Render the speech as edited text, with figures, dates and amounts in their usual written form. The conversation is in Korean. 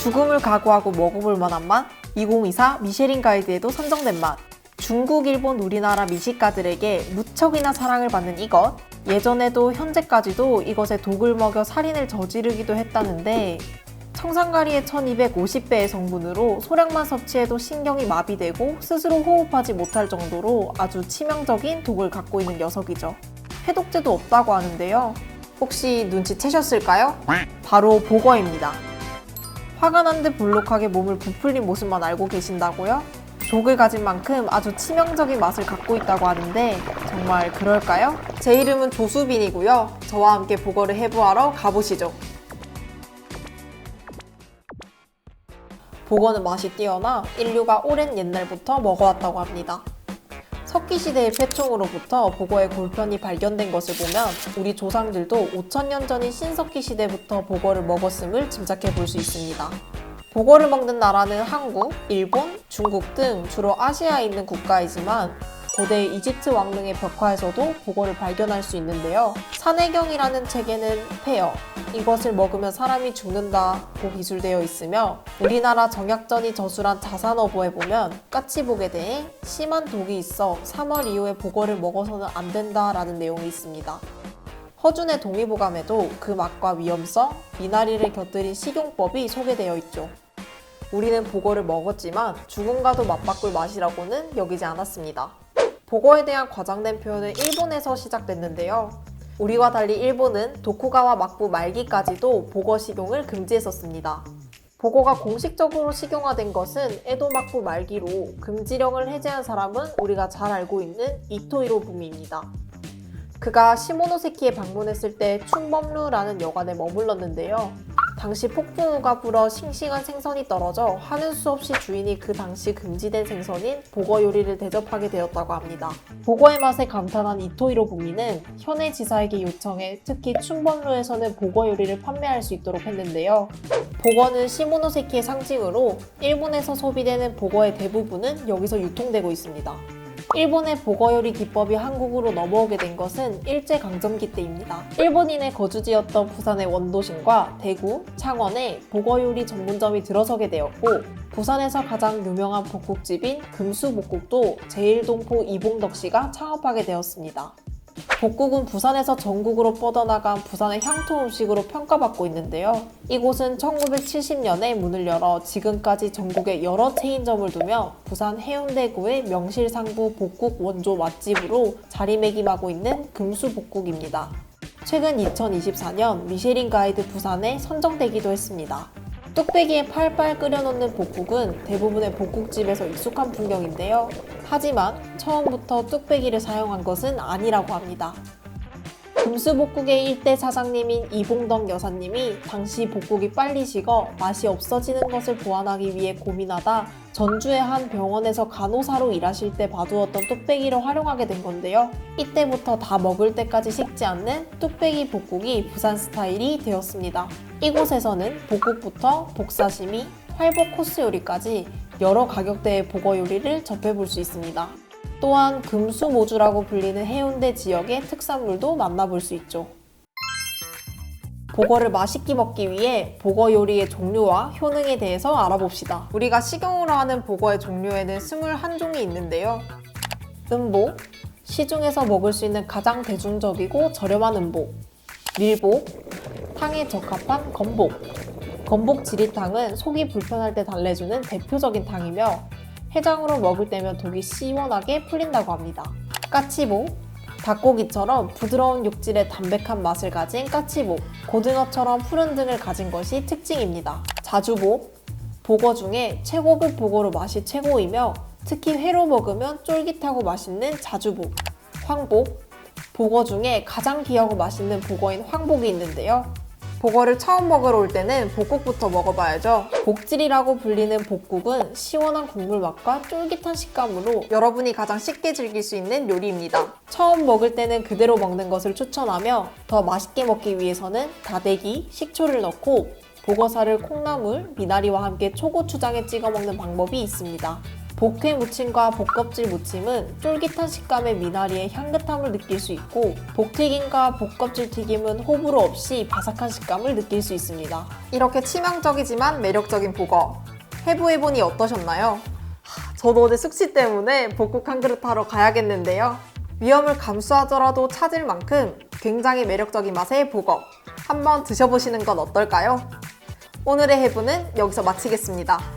죽음을 각오하고 먹어볼 만한 맛, 2024 미쉐린 가이드에도 선정된 맛. 중국, 일본, 우리나라 미식가들에게 무척이나 사랑을 받는 이것. 예전에도 현재까지도 이것에 독을 먹여 살인을 저지르기도 했다는데 청산가리의 1250배의 성분으로 소량만 섭취해도 신경이 마비되고 스스로 호흡하지 못할 정도로 아주 치명적인 독을 갖고 있는 녀석이죠. 해독제도 없다고 하는데요. 혹시 눈치채셨을까요? 바로 보거입니다. 화가 난 듯 볼록하게 몸을 부풀린 모습만 알고 계신다고요? 독을 가진 만큼 아주 치명적인 맛을 갖고 있다고 하는데 정말 그럴까요? 제 이름은 조수빈이고요. 저와 함께 보거를 해부하러 가보시죠. 보거는 맛이 뛰어나 인류가 오랜 옛날부터 먹어왔다고 합니다. 석기시대의 패충으로부터 보거의 골편이 발견된 것을 보면 우리 조상들도 5000년 전인 신석기 시대부터 보거를 먹었음을 짐작해 볼 수 있습니다. 보거를 먹는 나라는 한국, 일본, 중국 등 주로 아시아에 있는 국가이지만 고대 이집트 왕릉의 벽화에서도 보거를 발견할 수 있는데요. 산해경이라는 책에는 폐어, 이것을 먹으면 사람이 죽는다고 기술되어 있으며 우리나라 정약전이 저술한 자산어보에 보면 까치복에 대해 심한 독이 있어 3월 이후에 보거를 먹어서는 안 된다라는 내용이 있습니다. 허준의 동의보감에도 그 맛과 위험성, 미나리를 곁들인 식용법이 소개되어 있죠. 우리는 보거를 먹었지만 죽음과도 맞바꿀 맛이라고는 여기지 않았습니다. 보거에 대한 과장된 표현은 일본에서 시작됐는데요. 우리와 달리 일본은 도쿠가와 막부 말기까지도 보거 식용을 금지했었습니다. 보거가 공식적으로 식용화된 것은 에도 막부 말기로 금지령을 해제한 사람은 우리가 잘 알고 있는 이토 히로부미입니다. 그가 시모노세키에 방문했을 때 충범루라는 여관에 머물렀는데요. 당시 폭풍우가 불어 싱싱한 생선이 떨어져 하는 수 없이 주인이 그 당시 금지된 생선인 보거 요리를 대접하게 되었다고 합니다. 보거의 맛에 감탄한 이토 히로부미는 현해 지사에게 요청해 특히 충범루에서는 보거 요리를 판매할 수 있도록 했는데요. 보거는 시모노세키의 상징으로 일본에서 소비되는 보거의 대부분은 여기서 유통되고 있습니다. 일본의 보거 요리 기법이 한국으로 넘어오게 된 것은 일제강점기 때입니다. 일본인의 거주지였던 부산의 원도심과 대구, 창원에 보거 요리 전문점이 들어서게 되었고 부산에서 가장 유명한 볶국집인 금수볶국도 제1동포 이봉덕 씨가 창업하게 되었습니다. 볶국은 부산에서 전국으로 뻗어나간 부산의 향토 음식으로 평가받고 있는데요. 이곳은 1970년에 문을 열어 지금까지 전국에 여러 체인점을 두며 부산 해운대구의 명실상부 볶국 원조 맛집으로 자리매김하고 있는 금수볶국입니다. 최근 2024년 미쉐린 가이드 부산에 선정되기도 했습니다. 뚝배기에 팔팔 끓여놓는 볶국은 대부분의 볶국집에서 익숙한 풍경인데요. 하지만 처음부터 뚝배기를 사용한 것은 아니라고 합니다. 금수볶국의 일대 사장님인 이봉덕 여사님이 당시 볶국이 빨리 식어 맛이 없어지는 것을 보완하기 위해 고민하다 전주의 한 병원에서 간호사로 일하실 때 봐두었던 뚝배기를 활용하게 된 건데요. 이때부터 다 먹을 때까지 식지 않는 뚝배기 볶국이 부산 스타일이 되었습니다. 이곳에서는 볶국부터 복사시미, 활복 코스 요리까지 여러 가격대의 보거 요리를 접해볼 수 있습니다. 또한 금수모주라고 불리는 해운대 지역의 특산물도 만나볼 수 있죠. 보거를 맛있게 먹기 위해 보거 요리의 종류와 효능에 대해서 알아봅시다. 우리가 식용으로 하는 보거의 종류에는 21종이 있는데요. 음복, 시중에서 먹을 수 있는 가장 대중적이고 저렴한 음복. 밀복, 탕에 적합한 건복. 건복 지리탕은 속이 불편할 때 달래주는 대표적인 탕이며 해장으로 먹을 때면 독이 시원하게 풀린다고 합니다. 까치복, 닭고기처럼 부드러운 육질의 담백한 맛을 가진 까치복, 고등어처럼 푸른 등을 가진 것이 특징입니다. 자주복, 보거 중에 최고급 보거로 맛이 최고이며 특히 회로 먹으면 쫄깃하고 맛있는 자주복. 황복, 보거 중에 가장 귀하고 맛있는 보거인 황복이 있는데요. 보거를 처음 먹으러 올 때는 볶국부터 먹어봐야죠. 복질이라고 불리는 볶국은 시원한 국물 맛과 쫄깃한 식감으로 여러분이 가장 쉽게 즐길 수 있는 요리입니다. 처음 먹을 때는 그대로 먹는 것을 추천하며 더 맛있게 먹기 위해서는 다대기, 식초를 넣고 보거살을 콩나물, 미나리와 함께 초고추장에 찍어 먹는 방법이 있습니다. 복회 무침과 복껍질 무침은 쫄깃한 식감의 미나리의 향긋함을 느낄 수 있고, 복튀김과 복껍질 튀김은 호불호 없이 바삭한 식감을 느낄 수 있습니다. 이렇게 치명적이지만 매력적인 보거, 해부해보니 어떠셨나요? 저도 어제 숙취 때문에 복국 한 그릇 하러 가야겠는데요. 위험을 감수하더라도 찾을 만큼 굉장히 매력적인 맛의 보거, 한번 드셔보시는 건 어떨까요? 오늘의 해부는 여기서 마치겠습니다.